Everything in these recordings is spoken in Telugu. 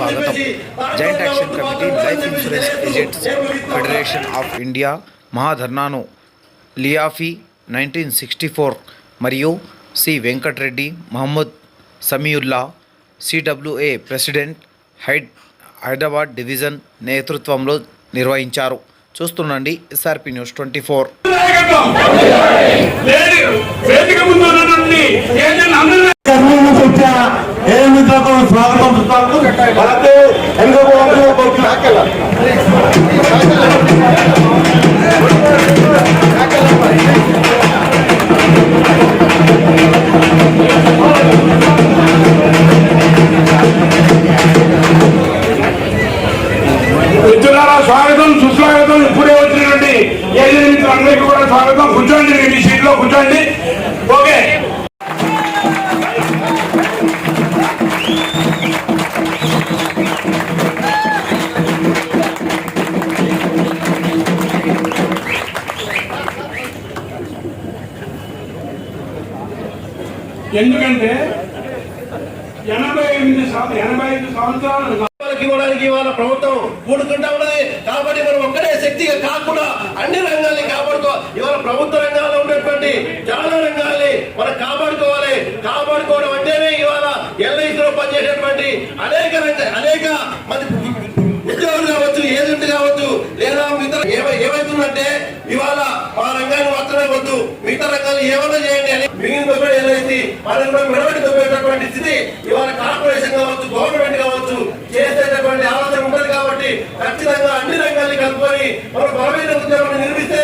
స్వాగతం. Joint action committee life insurance agents federation of India మహాధర్నాను లియాఫీ 1964 మరియు C Venkatareddy Mohammed Samiullah CWA president Hyderabad division నేతృత్వంలో నిర్వహించారు. చూస్తుండండి ఎస్ఆర్పి న్యూస్ 24. స్వాగతం సుస్వాగతం. ఇప్పుడే వచ్చినటువంటి ఏజెంట్ అందరికీ కూడా స్వాగతం. కూర్చోండి, మీ సీట్లో కూర్చోండి. ఓకే, ఎందుకంటే 85 సంవత్సరాలు ఇవ్వడానికి ఇవాళ ప్రభుత్వం కూడుకుంటా ఉన్నది. కాబట్టి మనం ఒక్కడే శక్తిగా కాకుండా అన్ని రంగాల్ని కాపాడుకో. ఇవాళ ప్రభుత్వ రంగాల్లో ఉన్నటువంటి చాలా రంగాల్ని మనం కాపాడుకోవాలి. కాపాడుకోవడం అంటేనే ఇవాళ ఎల్ఐసిలో పనిచేసేటువంటి అనేక మంది ఉద్యోగులు కావచ్చు, ఏజెంట్ కావచ్చు, లేదా మిగతా ఏమైతుందంటే ఇవాళ మా రంగాన్ని మాత్రమే వద్దు, మిగతా రంగాలు ఏమైనా చేయండి అని మిగిలిన ఎల్ఐసి వాళ్ళని కూడా మెడబెట్టి తప్పేటటువంటి స్థితి ఇవాళ కార్పొరేషన్ కావచ్చు, గవర్నమెంట్ కావచ్చు చేసేటటువంటి ఆలోచన ఉంటుంది. కాబట్టి ఖచ్చితంగా అన్ని రంగాల్ని కలుపుకొని ఒక బలమైన ఉద్యోగాన్ని నిర్మిస్తే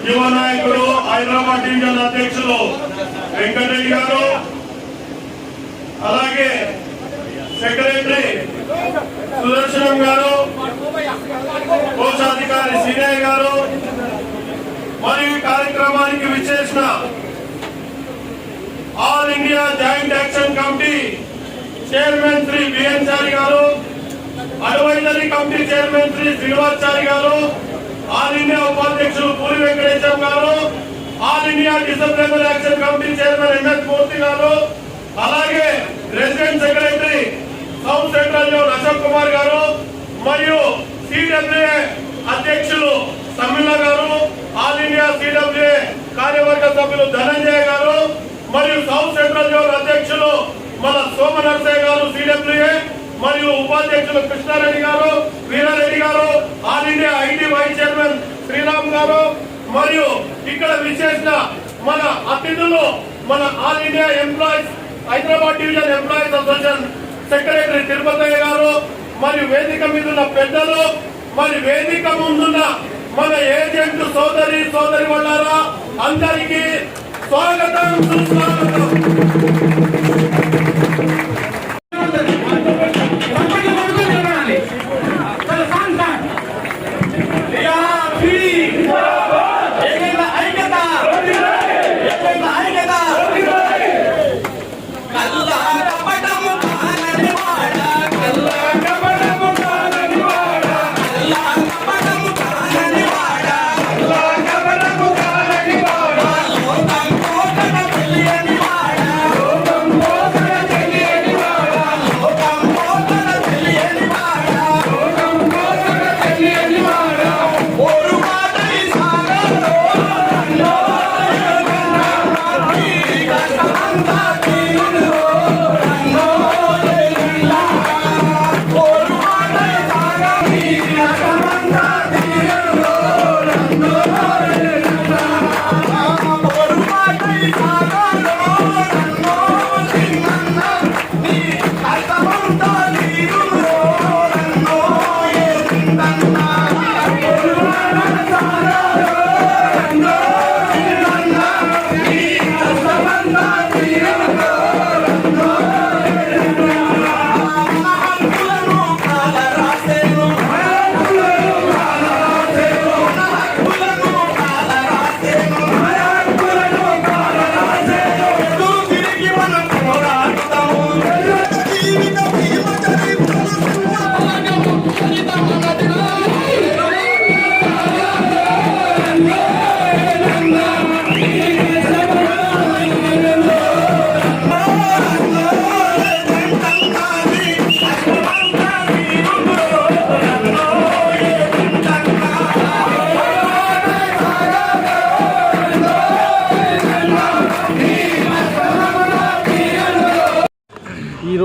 యువ నాయకుడు హైదరాబాద్ డివిజన్ అధ్యక్షులు వెంకటరెడ్డి గారు, అలాగే సెక్రటరీ సుదర్శనం గారు, కోశాధికారి శ్రీనయ్య గారు, మరియు కార్యక్రమానికి విచ్చేసిన all India joint action committee chairman Shri BN Chari గారు, advisory committee chairman Shri Srinivachari గారు, ఆల్ ఇండియా ఉపాధ్యక్షులు పూరి వెంకటేశ్వర గారు, all India disciplinary action committee chairman MS Murthy గారు, అలాగే resident secretary south central zone Ashok Kumar గారు, మరియు సిడబ్ల్యూఏ అధ్యక్షులు సమిల్లా గారు, ఆల్ ఇండియా సిడబ్ల్యూఏ కార్యవర్గ సభ్యులు ధనంజయ గారు, మరియు సౌత్ సెంట్రల్ జోన్ అధ్యక్షులు మన సోమనర్సయ్య గారు సిడబ్ల్యూఏ, మరియు ఉపాధ్యక్షులు కృష్ణారెడ్డి గారు, వీరారెడ్డి గారు, all India IT vice chairman Sriram గారు, మరియు ఇక్కడ విశేష మన అతిథులు మన all India employees Hyderabad division employees association secretary Tirupatayya గారు, మరియు వేదిక మీద ఉన్న పెద్దలు, మరి వేదిక ముందున్న మన ఏజెంట్ సోదరి వాళ్ళారా అందరికీ స్వాగతం సుస్వాగతం.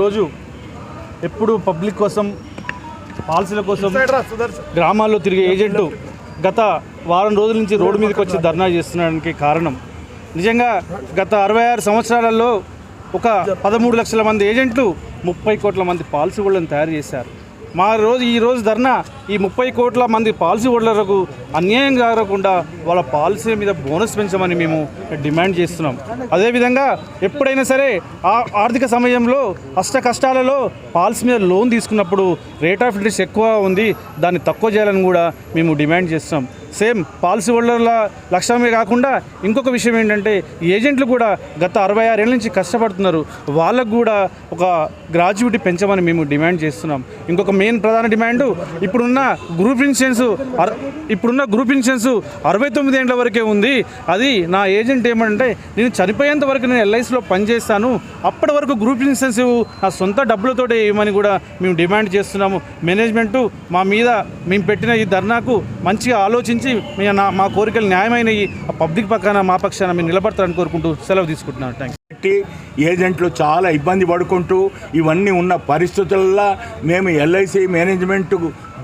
ఈరోజు ఎప్పుడు పబ్లిక్ కోసం పాలసీల కోసం గ్రామాల్లో తిరిగే ఏజెంట్లు గత వారం రోజుల నుంచి రోడ్డు మీదకి వచ్చి ధర్నా చేస్తున్నాడానికి కారణం నిజంగా గత 66 సంవత్సరాలలో ఒక 13 లక్షల మంది ఏజెంట్లు 30 కోట్ల మంది పాలసీ హోల్డర్లను తయారు చేశారు. ఈ రోజు ధర్నా ఈ 30 కోట్ల మంది పాలసీ హోల్డర్లకు అన్యాయం జరగకుండా వాళ్ళ పాలసీ మీద బోనస్ పెంచమని మేము డిమాండ్ చేస్తున్నాం. అదేవిధంగా ఎప్పుడైనా సరే ఆర్థిక సమయంలో కష్టాలలో పాలసీ మీద లోన్ తీసుకున్నప్పుడు రేట్ ఆఫ్ ఇంట్రెస్ట్ ఎక్కువ ఉంది, దాన్ని తక్కువ చేయాలని కూడా మేము డిమాండ్ చేస్తున్నాం. సేమ్ పాలసీ హోల్డర్ల లక్ష్యమే కాకుండా ఇంకొక విషయం ఏంటంటే ఏజెంట్లు కూడా గత 66 ఏళ్ళ నుంచి కష్టపడుతున్నారు, వాళ్ళకు కూడా ఒక గ్రాడ్యుయేటీ పెంచమని మేము డిమాండ్ చేస్తున్నాం. ఇంకొక మెయిన్ ప్రధాన డిమాండ్ ఇప్పుడున్న గ్రూప్ ఇన్సూరెన్స్ 69 ఏళ్ళ వరకే ఉంది. అది నా ఏజెంట్ ఏమంటే నేను చనిపోయేంత వరకు నేను ఎల్ఐసిలో పనిచేస్తాను, అప్పటి వరకు గ్రూప్ ఇన్సూరెన్స్ నా సొంత డబ్బులతోటే ఇవ్వమని కూడా మేము డిమాండ్ చేస్తున్నాము. మేనేజ్మెంటు మా మీద మేము పెట్టిన ఈ ధర్నాకు మంచిగా ఆలోచించి మా కోరికలు న్యాయమైనవి పబ్లిక్ పక్కన మా పక్షాన మీరు నిలబడతారని కోరుకుంటూ సెలవు తీసుకుంటున్నాను. Thank you. ఏజెంట్లు చాలా ఇబ్బంది పడుకుంటూ ఇవన్నీ ఉన్న పరిస్థితుల్లో మేము ఎల్ఐసి మేనేజ్మెంట్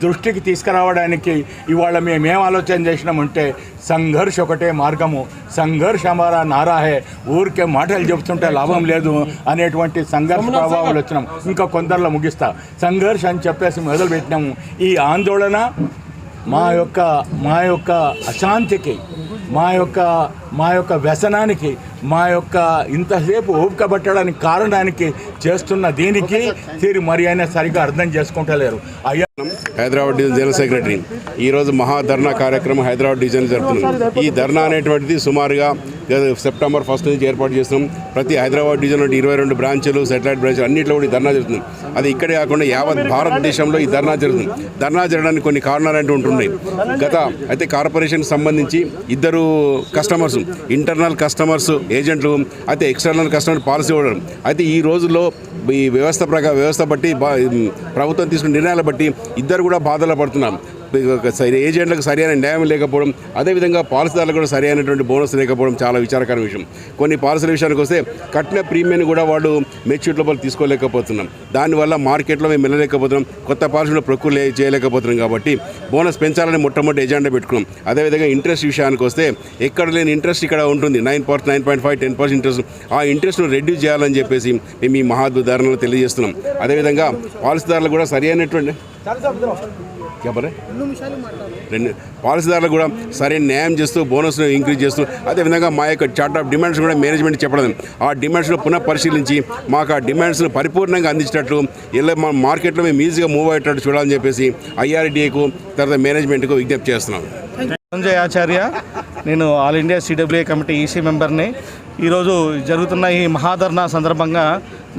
దృష్టికి తీసుకురావడానికి ఇవాళ మేమేం ఆలోచన చేసినామంటే సంఘర్ష్ ఒకటే మార్గము, సంఘర్ష్ హమారా నారా హే, ఊరికే మాటలు చెబుతుంటే లాభం లేదు అనేటువంటి సంఘర్ష ప్రభావాలు వచ్చినాం. ఇంకా కొందరిలో ముగిస్తా. సంఘర్ష్ అని చెప్పేసి మొదలుపెట్టినాము. ఈ ఆందోళన మా యొక్క అశాంతికి, మా యొక్క వ్యసనానికి, మా యొక్క ఇంతసేపు ఓపిక పట్టడానికి కారణానికి చేస్తున్న దీనికి మరి అయినా సరిగా అర్థం చేసుకుంటలేరు. హైదరాబాద్ డివిజన్ జనరల్ సెక్రటరీ ఈరోజు మహాధర్నా కార్యక్రమం హైదరాబాద్ డివిజన్ జరుపుతున్నాం. ఈ ధర్నా అనేటువంటిది సుమారుగా సెప్టెంబర్ 1 నుంచి ఏర్పాటు చేస్తున్నాం. ప్రతి హైదరాబాద్ డివిజన్ 22 బ్రాంచులు, శాటిలైట్ బ్రాంచులు అన్నింటిలో కూడా ఈ ధర్నా జరుగుతుంది. అది ఇక్కడే కాకుండా యావత్ భారతదేశంలో ఈ ధర్నా జరుగుతుంది. ధర్నా జరగడానికి కొన్ని కారణాలు అంటూ ఉంటున్నాయి. అయితే కార్పొరేషన్ సంబంధించి 2 కస్టమర్స్, ఇంటర్నల్ కస్టమర్స్ ఏజెంట్లు, అయితే ఎక్స్టర్నల్ కస్టమర్ పాలసీ హోల్డర్. అయితే ఈ రోజుల్లో ఈ వ్యవస్థ బట్టి ప్రభుత్వం తీసుకున్న నిర్ణయాలు బట్టి ఇద్దరు కూడా బాధలు పడుతున్నారు. ఏజెంట్లకు సరైన న్యాయం లేకపోవడం, అదేవిధంగా పాలసీదారులకు కూడా సరైనటువంటి బోనస్ లేకపోవడం చాలా విచారకరమైన విషయం. కొన్ని పాలసీల విషయానికి వస్తే కట్టిన ప్రీమియం కూడా వాళ్ళు మెచ్యూరిటీ లోపల తీసుకోలేకపోతున్నాం. దానివల్ల మార్కెట్లో మేము వెళ్ళలేకపోతున్నాం, కొత్త పాలసీలో ప్రొక్యూర్ చేయలేకపోతున్నాం. కాబట్టి బోనస్ పెంచాలని మొట్టమొదటి ఎజెండా పెట్టుకున్నాం. అదేవిధంగా ఇంట్రెస్ట్ విషయానికి వస్తే ఎక్కడ లేని ఇంట్రెస్ట్ ఇక్కడ ఉంటుంది. 9.5, 10% ఇంట్రెస్ట్. ఆ ఇంట్రెస్ట్ను రెడ్యూస్ చేయాలని చెప్పేసి మేము ఈ మహాధర్నాలో తెలియజేస్తున్నాం. అదేవిధంగా పాలసీదారులు కూడా సరైనటువంటి పాలసీదారులకు కూడా సరైన న్యాయం చేస్తూ బోనస్ను ఇంక్రీజ్ చేస్తూ, అదేవిధంగా మా యొక్క చార్ట్ ఆఫ్ డిమాండ్స్ కూడా మేనేజ్మెంట్ చెప్పడం, ఆ డిమాండ్స్ను పునః పరిశీలించి మాకు ఆ డిమాండ్స్ను పరిపూర్ణంగా అందించేటట్లు మా మార్కెట్లో మేము ఈజీగా మూవ్ అయ్యేటట్టు చూడాలని చెప్పేసి ఐఆర్డీఏకు తర్వాత మేనేజ్మెంట్కు విజ్ఞప్తి చేస్తున్నాం. సంజయ్ ఆచార్య, నేను all India CWA committee EC మెంబర్ని. ఈరోజు జరుగుతున్న ఈ మహాధర్నా సందర్భంగా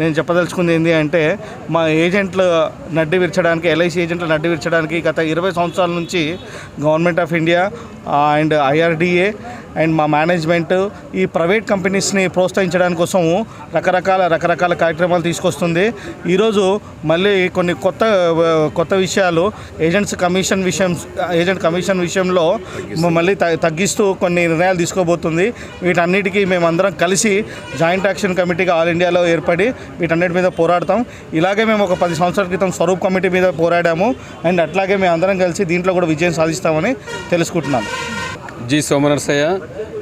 నేను చెప్పదలుచుకుంది ఏంటి అంటే, మా ఏజెంట్లు నడ్డి విరచడానికి, ఎల్ఐసి ఏజెంట్లు నడ్డి విరచడానికి గత 20 సంవత్సరాల నుంచి government of India and IRDA and మా మేనేజ్మెంట్ ఈ ప్రైవేట్ కంపెనీస్ని ప్రోత్సహించడానికి కోసం రకరకాల కార్యక్రమాలు తీసుకొస్తుంది. ఈరోజు మళ్ళీ కొన్ని కొత్త విషయాలు ఏజెంట్ కమిషన్ విషయంలో మళ్ళీ తగ్గిస్తూ కొన్ని నిర్ణయాలు తీసుకోబోతుంది. వీటన్నిటికీ మేమందరం కలిసి జాయింట్ యాక్షన్ కమిటీగా ఆల్ ఇండియాలో ఏర్పడి వీటన్నిటి మీద పోరాడతాం. ఇలాగే మేము ఒక 10 సంవత్సరాల క్రితం స్వరూప్ కమిటీ మీద పోరాడాము. అండ్ అట్లాగే మేము అందరం కలిసి దీంట్లో కూడా విజయం సాధిస్తామని తెలుసుకుంటున్నాను. G Somanarsaiah,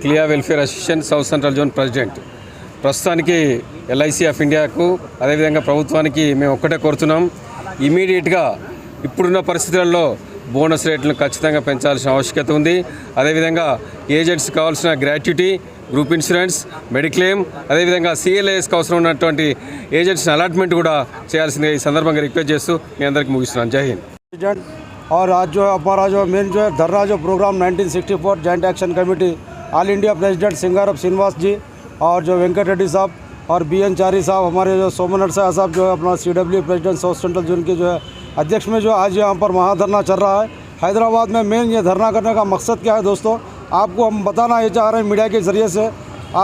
CLIA welfare association south central zone president. ప్రస్తుతానికి ఎల్ఐసి ఆఫ్ ఇండియాకు అదేవిధంగా ప్రభుత్వానికి మేము ఒక్కటే కోరుతున్నాం, ఇమీడియట్గా ఇప్పుడున్న పరిస్థితులలో బోనస్ రేట్లను ఖచ్చితంగా పెంచాల్సిన ఆవశ్యకత ఉంది. అదేవిధంగా ఏజెంట్స్ కావాల్సిన గ్రాట్యుటీ, గ్రూప్ ఇన్సూరెన్స్, మెడిక్లెయిమ్, అదేవిధంగా సిఎల్ఐఎస్కి అవసరం ఉన్నటువంటి ఏజెంట్స్ అలాట్మెంట్ కూడా చేయాల్సిందిగా ఈ సందర్భంగా రిక్వెస్ట్ చేస్తూ మీ అందరికీ ముగిస్తున్నాను. జై హింద్. और आज जो हमारा जो मेन जो है धरना जो program 1964 joint action committee all India president सिंगारप श्रीनिवास जी और जो वेंकट रेड्डी साहब और BN चारी साहब, हमारे जो सोमनरसैया साहब जो है अपना CW president south central zone के जो है अध्यक्ष में जो आज यहाँ पर महाधरना चल रहा है हैदराबाद में। मेन ये धरना करने का मकसद क्या है दोस्तों, आपको हम बताना ये चाह रहे हैं मीडिया के ज़रिए से,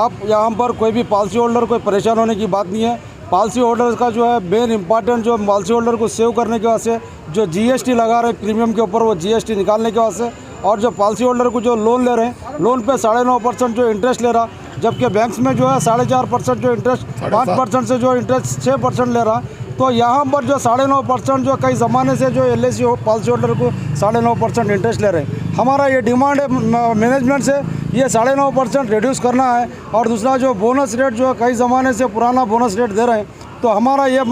आप यहाँ पर कोई भी पॉलिसी होल्डर कोई परेशान होने की बात नहीं है। पॉलिसी होल्डर का जो है मेन इंपॉर्टेंट जो पॉलिसी होल्डर को सेव करने के वास्ते जो GST लगा रहे हैं प्रीमियम के ऊपर, वो GST निकालने के वास्ते, और जो पॉलिसी होल्डर को जो लोन ले रहे हैं, लोन पे 9.5% जो इंटरेस्ट ले रहा, जबकि बैंक्स में जो है 4.5% जो इंटरेस्ट, 5% से जो इंटरेस्ट 6% ले रहा, तो यहाँ पर जो 9.5% जो कई ज़माने से जो LIC पॉलिसी होल्डर को 9.5% इंटरेस्ट ले रहे हैं। हमारा ये डिमांड है मैनेजमेंट से, ये 9.5% रिड्यूस करना है। और दूसरा जो बोनस रेट जो कई ज़माने से पुराना बोनस रेट दे रहे हैं, तो हमारा ये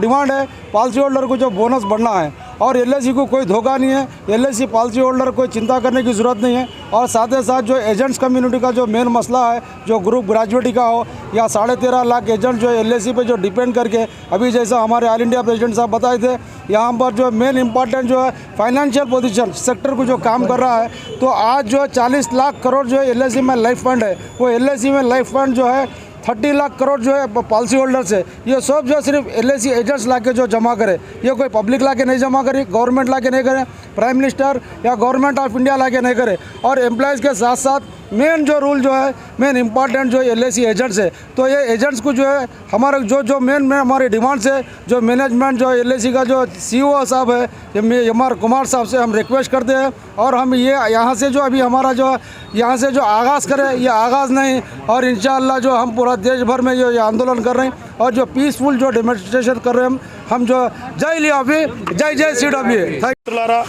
डिमांड है पॉलिसी होल्डर को जो बोनस बढ़ना है। और LIC को कोई धोखा नहीं है, LIC पॉलिसी होल्डर कोई चिंता करने की ज़रूरत नहीं है। और साथ ही साथ जो एजेंट्स कम्युनिटी का जो मेन मसला है, जो ग्रुप ग्रेजुएटी का हो या 13.5 लाख एजेंट जो LIC पे जो डिपेंड करके, अभी जैसा हमारे ऑल इंडिया प्रेसिडेंट साहब बताए थे, यहाँ पर जो मेन इंपॉर्टेंट जो है फाइनेंशियल पोजीशन सेक्टर को जो काम कर रहा है, तो आज जो 40 लाख करोड़ जो LIC में लाइफ फंड है, वो LIC में लाइफ फंड जो है 30 लाख करोड़ जो है पॉलिसी होल्डर से, ये सब जो सिर्फ LIC एजेंट्स लाके जो जमा करे, ये कोई पब्लिक लाके नहीं जमा करे, गवर्नमेंट लाके नहीं करे, प्राइम मिनिस्टर या गवर्नमेंट ऑफ इंडिया लाके नहीं करे। और एम्प्लॉयज़ के साथ साथ मेन जो रूल जो है, मेन इंपॉर्टेंट जो LIC एजेंट्स है, तो ये एजेंट्स को जो है हमारे जो मेन हमारी डिमांड्स है, जो मैनेजमेंट जो LIC का जो CEO साहब है MR कुमार साहब से हम रिक्वेस्ट करते हैं। और हम ये यहाँ से जो अभी हमारा जो यहाँ से जो आगाज़ करें, ये आगाज़ नहीं, और इंशाअल्लाह जो हम पूरा देश भर में जो ये आंदोलन कर रहे हैं और जो पीसफुल जो डेमोन्स्ट्रेशन कर रहे हैं हम जो जय लियाफी जय CWA। మిత్రులారా,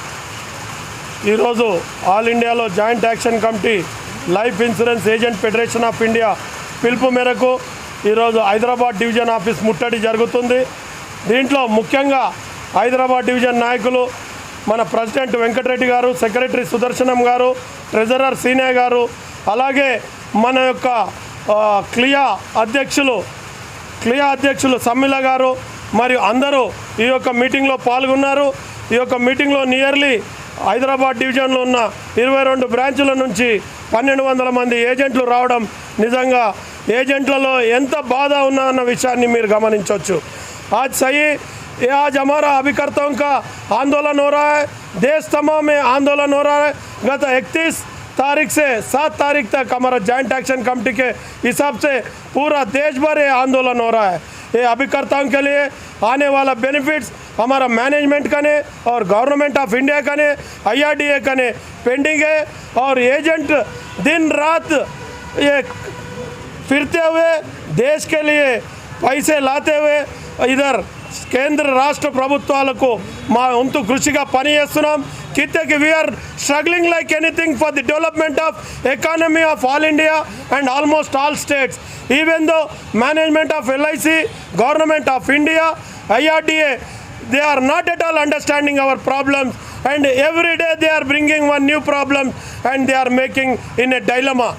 ఈరోజు ఆల్ ఇండియాలో joint action committee life insurance agent federation of India పిలుపు మేరకు ఈరోజు హైదరాబాద్ డివిజన్ ఆఫీస్ ముట్టడి జరుగుతుంది. దీంట్లో ముఖ్యంగా హైదరాబాద్ డివిజన్ నాయకులు మన ప్రెసిడెంట్ వెంకటరెడ్డి గారు, సెక్రటరీ సుదర్శనం గారు, ట్రెజరర్ సీనే గారు, అలాగే మన యొక్క క్లియా అధ్యక్షులు సమ్మిల గారు మరియు అందరూ ఈ యొక్క మీటింగ్లో పాల్గొన్నారు. ఈ యొక్క మీటింగ్లో నియర్లీ హైదరాబాద్ డివిజన్లో ఉన్న 22 బ్రాంచుల నుంచి 1200 మంది ఏజెంట్లు రావడం నిజంగా ఏజెంట్లలో ఎంత బాధ ఉన్నదన్న విషయాన్ని మీరు గమనించవచ్చు. आज हमारा अभिकर्ताओं का आंदोलन हो रहा है, देश तमाम में आंदोलन हो रहा है। गत 31 तारीख से 7 तारीख तक हमारा जॉइंट एक्शन कमेटी के हिसाब से पूरा देश भर ये आंदोलन हो रहा है। ये अभिकर्ताओं के लिए आने वाला बेनिफिट्स हमारा मैनेजमेंट का ने और गवर्नमेंट ऑफ इंडिया का ने IRDA का ने पेंडिंग है। और एजेंट दिन रात ये फिरते हुए देश के लिए पैसे लाते हुए इधर కేంద్ర రాష్ట్ర ప్రభుత్వాలకు మా వంతు కృషిగా పనిచేస్తున్నాం. కిత్తకి we're struggling like anything for the development of economy of all India and almost all states. Even though management of LIC, government of India, IRDA, they are not at all understanding our problems, and every day they are bringing one new problem and they are making in a dilemma.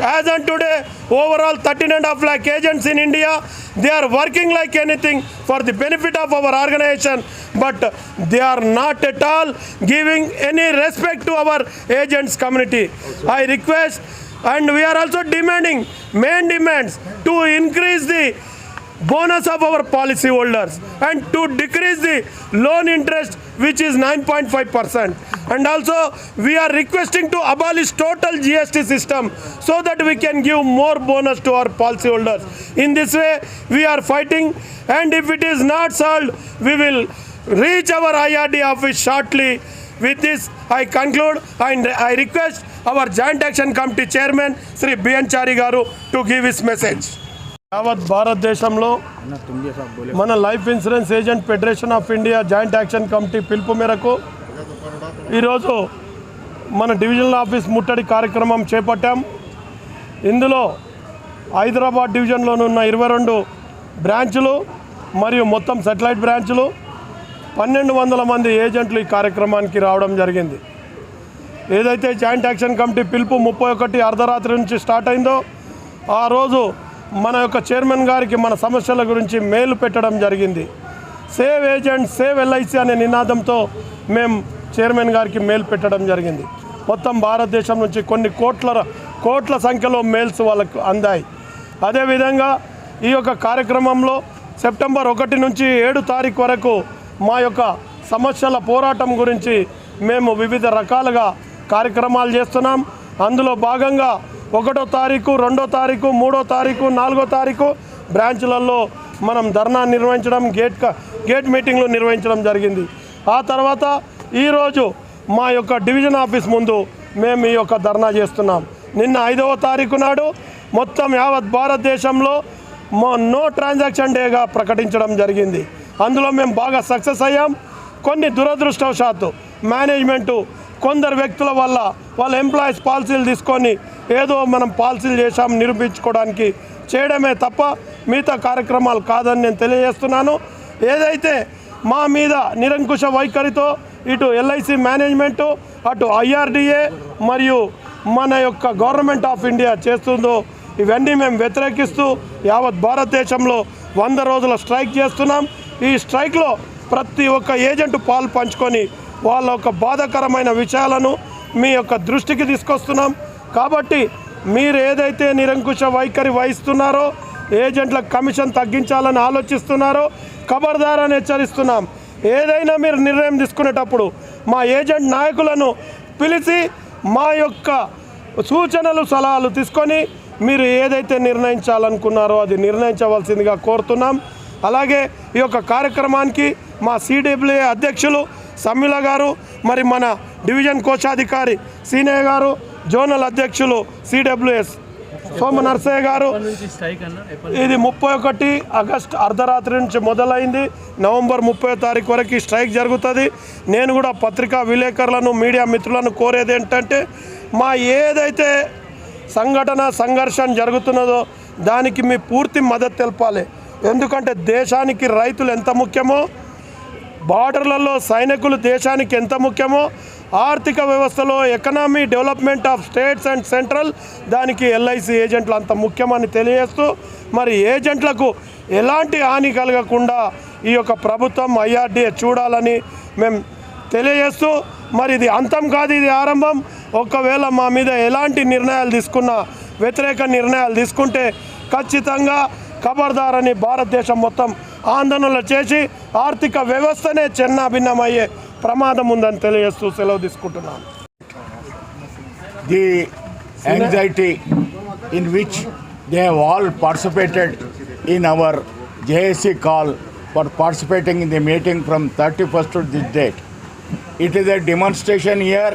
As on today, overall 13.5 lakh agents in India, they are working like anything for the benefit of our organization, but they are not at all giving any respect to our agents community. I request, and we are also demanding main demands to increase the bonus of our policy holders and to decrease the loan interest, which is 9.5%. And also we are requesting to abolish total GST system so that we can give more bonus to our policy holders. In this way we are fighting, and if it is not solved, we will reach our IRDA office shortly. With this I conclude, and I request our joint action committee chairman Sri BN Chari garu to give his message. యావత్ భారతదేశంలో మన life insurance agent federation of India joint action committee పిలుపు మేరకు ఈరోజు మన డివిజనల్ ఆఫీస్ ముట్టడి కార్యక్రమం చేపట్టాం. ఇందులో హైదరాబాద్ డివిజన్లోనున్న 22 బ్రాంచులు మరియు మొత్తం సెటిలైట్ బ్రాంచులు 1200 మంది ఏజెంట్లు ఈ కార్యక్రమానికి రావడం జరిగింది. ఏదైతే జాయింట్ యాక్షన్ కమిటీ పిలుపు 31 అర్ధరాత్రి నుంచి స్టార్ట్ అయిందో, ఆ రోజు మన యొక్క చైర్మన్ గారికి మన సమస్యల గురించి మెయిల్ పెట్టడం జరిగింది. సేవ్ ఏజెంట్ సేవ్ LIC అనే నినాదంతో మేము చైర్మన్ గారికి మెయిల్ పెట్టడం జరిగింది. మొత్తం భారతదేశం నుంచి కొన్ని కోట్ల సంఖ్యలో మెయిల్స్ వాళ్ళకు అందాయి. అదేవిధంగా ఈ యొక్క కార్యక్రమంలో సెప్టెంబర్ 1 నుంచి 7 తారీఖు వరకు మా యొక్క సమస్యల పోరాటం గురించి మేము వివిధ రకాలుగా కార్యక్రమాలు చేస్తున్నాం. అందులో భాగంగా 1వ తారీఖు, 2వ తారీఖు, 3వ తారీఖు, 4వ తారీఖు బ్రాంచ్లలో మనం ధర్నా నిర్వహించడం, గేట్ మీటింగ్లు నిర్వహించడం జరిగింది. ఆ తర్వాత ఈరోజు మా యొక్క డివిజన్ ఆఫీస్ ముందు మేము ఈ యొక్క ధర్నా చేస్తున్నాం. నిన్న 5వ తారీఖు నాడు మొత్తం యావత్ భారతదేశంలో నో ట్రాన్సాక్షన్ డేగా ప్రకటించడం జరిగింది. అందులో మేము బాగా సక్సెస్ అయ్యాం. కొన్ని దురదృష్టవశాత్తు మేనేజ్మెంటు కొందరు వ్యక్తుల వల్ల వాళ్ళ ఎంప్లాయీస్ పాలసీలు తీసుకొని ఏదో మనం పాలసీలు చేశాం నిరూపించుకోవడానికి చేయడమే తప్ప మిగతా కార్యక్రమాలు కాదని నేను తెలియజేస్తున్నాను. ఏదైతే మా మీద నిరంకుశ వైఖరితో ఇటు ఎల్ఐసి మేనేజ్మెంటు అటు IRDA మరియు మన యొక్క గవర్నమెంట్ ఆఫ్ ఇండియా చేస్తుందో ఇవన్నీ మేము వ్యతిరేకిస్తూ యావత్ భారతదేశంలో 100 రోజుల స్ట్రైక్ చేస్తున్నాం. ఈ స్ట్రైక్లో ప్రతి ఒక్క ఏజెంట్ పాలు పంచుకొని వాళ్ళ యొక్క బాధాకరమైన విషయాలను మీ యొక్క దృష్టికి తీసుకొస్తున్నాం. కాబట్టి మీరు ఏదైతే నిరంకుశ వైఖరి వహిస్తున్నారో ఏజెంట్ల కమిషన్ తగ్గించాలని ఆలోచిస్తున్నారో ఖబర్దారని హెచ్చరిస్తున్నాం. ఏదైనా మీరు నిర్ణయం తీసుకునేటప్పుడు మా ఏజెంట్ నాయకులను పిలిచి మా యొక్క సూచనలు సలహాలు తీసుకొని మీరు ఏదైతే నిర్ణయించాలనుకున్నారో అది నిర్ణయించవలసిందిగా కోరుతున్నాం. అలాగే ఈ యొక్క కార్యక్రమానికి మా CWA అధ్యక్షులు సమ్మిల గారు, మరి మన డివిజన్ కోశాధికారి సీనయ్య గారు, జోనల్ అధ్యక్షులు CWS సోమ నర్సయ్య గారు. ఇది 31 ఆగస్టు అర్ధరాత్రి నుంచి మొదలైంది. నవంబర్ 30వ తారీఖు వరకు ఈ స్ట్రైక్ జరుగుతుంది. నేను కూడా పత్రికా విలేకరులను మీడియా మిత్రులను కోరేది ఏంటంటే మా ఏదైతే సంఘర్షణ జరుగుతున్నదో దానికి మీ పూర్తి మద్దతు తెలపాలి. ఎందుకంటే దేశానికి రైతులు ఎంత ముఖ్యమో, బార్డర్లలో సైనికులు దేశానికి ఎంత ముఖ్యమో, ఆర్థిక వ్యవస్థలో economy development of states and central దానికి ఎల్ఐసి ఏజెంట్లు అంత ముఖ్యమని తెలియజేస్తూ మరి ఏజెంట్లకు ఎలాంటి హాని కలగకుండా ఈ యొక్క ప్రభుత్వం IRDA చూడాలని మేము తెలియజేస్తూ మరి ఇది అంతం కాదు, ఇది ఆరంభం. ఒకవేళ మా మీద ఎలాంటి నిర్ణయాలు తీసుకున్నా, వ్యతిరేక నిర్ణయాలు తీసుకుంటే ఖచ్చితంగా ఖబర్దారని భారతదేశం మొత్తం ఆందోళనలు చేసి ఆర్థిక వ్యవస్థనే చిన్నాభిన్నమయ్యే ప్రమాదం ఉందని తెలియజేస్తూ సెలవు తీసుకుంటున్నాను. The anxiety in which they have all participated in our JSC call for participating in the meeting from 31st to this date. It is a demonstration here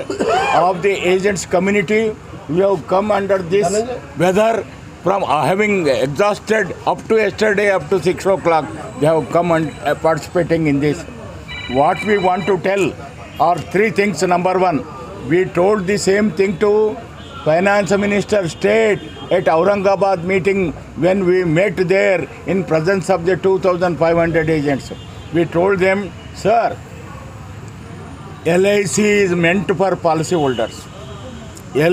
of the agents community. We have come under this weather from having exhausted up to yesterday up to 6 o'clock. They have come and participating in this. What we want to tell are 3 things. Number 1, we told the same thing to Finance Minister State at Aurangabad meeting when we met there in presence of the 2,500 agents. We told them, sir, LIC is meant for policyholders.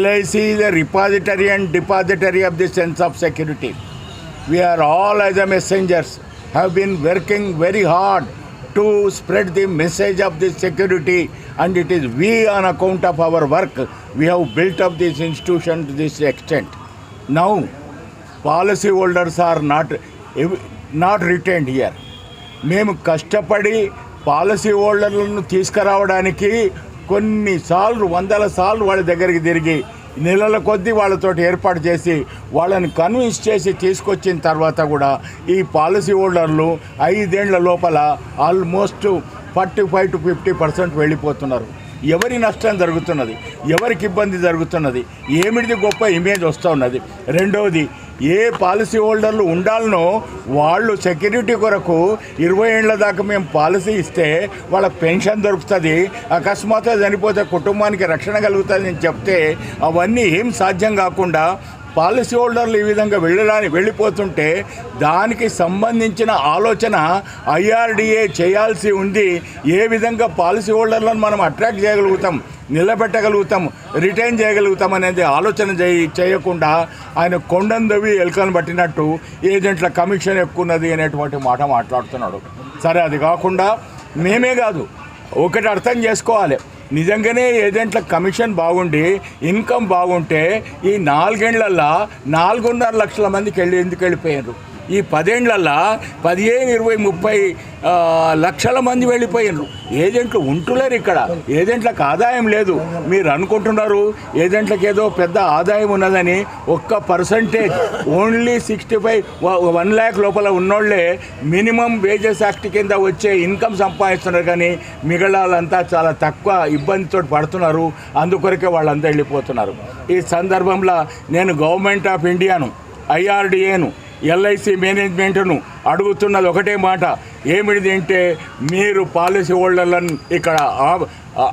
LIC is a repository and depository of the sense of security. We are all as a messengers have been working very hard to spread the message of this security, and it is we on account of our work we have built up this institution to this extent. Now policyholders are not retained here. మేము కష్టపడి పాలసీ హోల్డర్లను తీసుకురావడానికి కొన్నిసార్లు 100 సార్లు వాళ్ళ దగ్గరికి తిరిగి నెలల కొద్దీ వాళ్ళతోటి ఏర్పాటు చేసి వాళ్ళని కన్విన్స్ చేసి తీసుకొచ్చిన తర్వాత కూడా ఈ పాలసీ హోల్డర్లు 5 ఏళ్ల లోపల ఆల్మోస్ట్ 45 to 50% వెళ్ళిపోతున్నారు. ఎవరి నష్టం జరుగుతున్నది, ఎవరికి ఇబ్బంది జరుగుతున్నది, ఏమిటిది గొప్ప ఇమేజ్ వస్తూ ఉన్నది. రెండవది, ఏ పాలసీ హోల్డర్లు ఉండాలనో వాళ్ళు సెక్యూరిటీ కొరకు 20 ఏళ్ల దాకా మేము పాలసీ ఇస్తే వాళ్ళ పెన్షన్ దొరుకుతుంది, అకస్మాత్తుగా చనిపోతే కుటుంబానికి రక్షణ కలుగుతుంది అని చెప్తే అవన్నీ ఏం సాధ్యం కాకుండా పాలసీ హోల్డర్లు ఈ విధంగా వెళ్ళిపోతుంటే దానికి సంబంధించిన ఆలోచన IRDA చేయాల్సి ఉంది. ఏ విధంగా పాలసీ హోల్డర్లను మనం అట్రాక్ట్ చేయగలుగుతాం, నిలబెట్టగలుగుతాం, రిటైన్ చేయగలుగుతాం అనేది ఆలోచన చేయకుండా ఆయన కొండందవి ఎలుకను పట్టినట్టు ఏజెంట్ల కమిషన్ ఎక్కున్నది అనేటువంటి మాట మాట్లాడుతున్నాడు. సరే, అది కాకుండా మేమే కాదు, ఒకటి అర్థం చేసుకోవాలి, నిజంగానే ఏజెంట్ల కమిషన్ బాగుండి ఇన్కమ్ బాగుంటే ఈ 4 ఏళ్లల్లో 4.5 లక్షల మందికి ఎందుకు వెళ్ళిపోయారు? ఈ 10 ఏళ్లల్లో 15, 20, 30 లక్షల మంది వెళ్ళిపోయినారు. ఏజెంట్లు ఉంటులేరు ఇక్కడ, ఏజెంట్లకు ఆదాయం లేదు. మీరు అనుకుంటున్నారు ఏజెంట్లకు ఏదో పెద్ద ఆదాయం ఉన్నదని. 1% ఓన్లీ 65, 1 lakh లోపల ఉన్నోళ్ళే మినిమం వేజెస్ యాక్ట్ కింద వచ్చే ఇన్కమ్ సంపాదిస్తున్నారు, కానీ మిగతాలంతా చాలా తక్కువ ఇబ్బందితో పడుతున్నారు. అందుకొరకే వాళ్ళంతా వెళ్ళిపోతున్నారు. ఈ సందర్భంలో నేను గవర్నమెంట్ ఆఫ్ ఇండియాను, IRDAను, LIC మేనేజ్మెంట్ను అడుగుతున్నది ఒకటే మాట, ఏమిటి అంటే మీరు పాలసీ హోల్డర్లను ఇక్కడ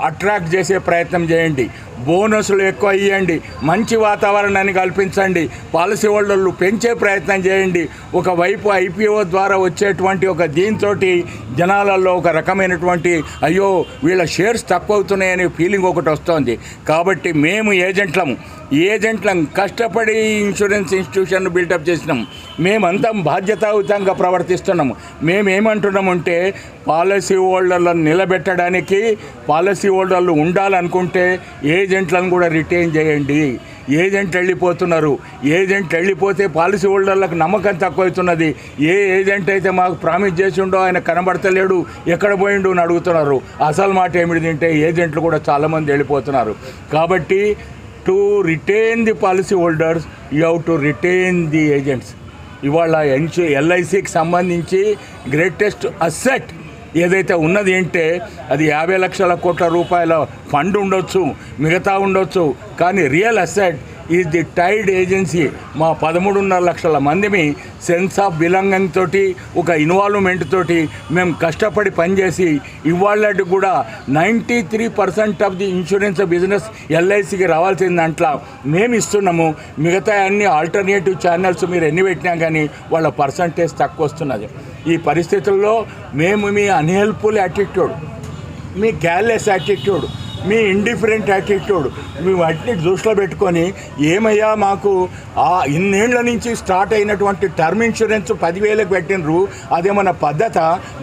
అట్రాక్ట్ చేసే ప్రయత్నం చేయండి, బోనస్లు ఎక్కువ ఇవ్వండి, మంచి వాతావరణాన్ని కల్పించండి, పాలసీ హోల్డర్లు పెంచే ప్రయత్నం చేయండి. ఒకవైపు ఐపీఓ ద్వారా వచ్చేటువంటి ఒక దీంతో జనాలలో ఒక రకమైనటువంటి అయ్యో వీళ్ళ షేర్స్ తక్కువ అవుతున్నాయనే ఫీలింగ్ ఒకటి వస్తుంది. కాబట్టి మేము ఏజెంట్లం కష్టపడి ఇన్సూరెన్స్ ఇన్స్టిట్యూషన్ బిల్డప్ చేసినాం. మేమంతా బాధ్యతాయుతంగా ప్రవర్తిస్తున్నాము. మేమేమంటున్నామంటే పాలసీ హోల్డర్లను నిలబెట్టడానికి, పాలసీ హోల్డర్లు ఉండాలనుకుంటే ఏజెంట్లను కూడా రిటైన్ చేయండి. ఏజెంట్ వెళ్ళిపోతున్నారు, ఏజెంట్ వెళ్ళిపోతే పాలసీ హోల్డర్లకు నమ్మకం తక్కువవుతున్నది. ఏ ఏజెంట్ అయితే మాకు ప్రామిస్ చేసిండో ఆయన కనబడతలేడు, ఎక్కడ పోయిండు అని అడుగుతున్నారు. అసలు మాట ఏమిటి తింటే ఏజెంట్లు కూడా చాలామంది వెళ్ళిపోతున్నారు. కాబట్టి to retain the policy holders you have to retain the agents. ఇవాళ ఎల్ఐసికి సంబంధించి గ్రేటెస్ట్ అసెట్ ఏదైతే ఉన్నది అంటే అది 50 లక్షల కోట్ల రూపాయల ఫండ్ ఉండొచ్చు, మిగతా ఉండొచ్చు, కానీ real asset is the tied agency. మా 13.5 లక్షల మందిని సెన్స్ ఆఫ్ బిలాంగింగ్ తోటి, ఒక ఇన్వాల్వ్మెంట్ తోటి మేము కష్టపడి పనిచేసి ఇవాళ కూడా 93% ఆఫ్ ది ఇన్సూరెన్స్ బిజినెస్ ఎల్ఐసికి రావాల్సిన దాంట్లో మేము ఇస్తున్నాము. మిగతా అన్ని ఆల్టర్నేటివ్ ఛానల్స్ మీరు ఎన్ని పెట్టినా కానీ వాళ్ళ పర్సంటేజ్ తక్కువ వస్తున్నది. ఈ పరిస్థితుల్లో మేము మీ అన్హెల్ప్ఫుల్ యాటిట్యూడ్, మీ కేర్లెస్ యాటిట్యూడ్, మీ ఇండిఫరెంట్ యాటిట్యూడ్ మీ వాటిని దృష్టిలో పెట్టుకొని ఏమయ్యా మాకు ఇన్నేళ్ల నుంచి స్టార్ట్ అయినటువంటి టర్మ్ ఇన్సూరెన్స్ 10,000కి పెట్టినరు, అదేమన్నా పద్ధత,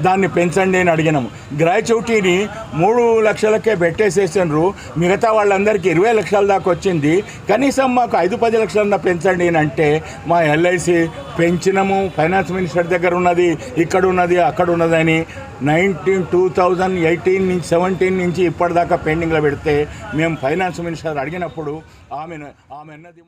దాన్ని పెంచండి అని అడిగినాము. గ్రాట్యుటీని 3 లక్షలకే పెట్టేసేసినారు, మిగతా వాళ్ళందరికీ 20 లక్షల దాకా వచ్చింది, కనీసం మాకు 5-10 లక్షలన్నా పెంచండి అని అంటే మా ఎల్ఐసి పెంచినాము. ఫైనాన్స్ మినిస్టర్ దగ్గర ఉన్నది, ఇక్కడ ఉన్నది, అక్కడ ఉన్నదని 2018 నుంచి 17 నుంచి ఇప్పటిదాకా పెండింగ్లో పెడితే మేము ఫైనాన్స్ మినిస్టర్ అడిగినప్పుడు ఆమె అన్నది